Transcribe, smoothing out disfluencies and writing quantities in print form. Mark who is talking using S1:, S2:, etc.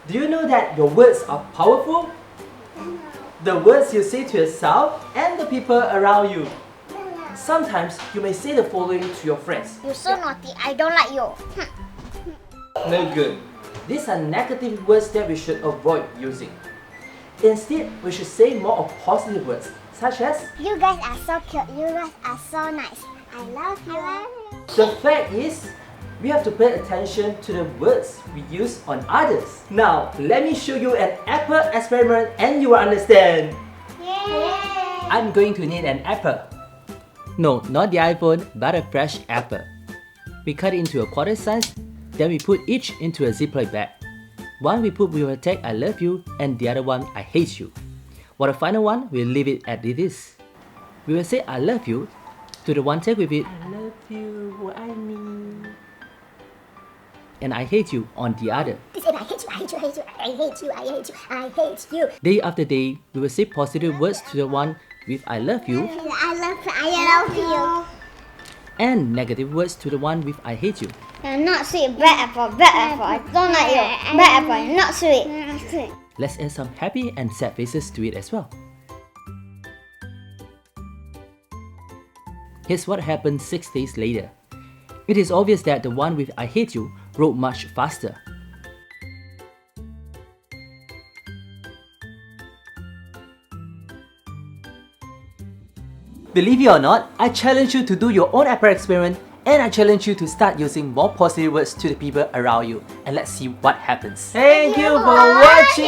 S1: Do you know that your words are powerful? The words you say to yourself and the people around you. Sometimes you may say the following to your friends.
S2: You're so naughty, I don't like you.
S1: No good. These are negative words that we should avoid using. Instead, we should say more of positive words, such as
S2: You guys are so cute, you guys are so nice. I love you.
S1: The fact is, we have to pay attention to the words we use on others. Now, let me show you an apple experiment and you will understand.
S2: Yay!
S1: I'm going to need an apple. No, not the iPhone, but a fresh apple. We cut it into a quarter size, then we put each into a Ziploc bag. One we put with a tag I love you and the other one I hate you. For the final one, we'll leave it at this. We will say I love you to the one tag with it I love you, 我爱你. And I hate you on the other.
S2: This is I hate you, I hate you, I hate you, I hate you, I hate you, I hate you.
S1: Day after day, we will say positive words to the one with I love you
S2: I love you.
S1: and negative words to the one with I hate you.
S2: You're not sweet, bad apple, I don't like you. Bad apple, you're not sweet.
S1: Let's add some happy and sad faces to it as well. Here's what happened 6 days later. It is obvious that the one with I hate you wrote much faster. Believe it or not, I challenge you to do your own apple experiment and I challenge you to start using more positive words to the people around you. And let's see what happens. Thank you for watching!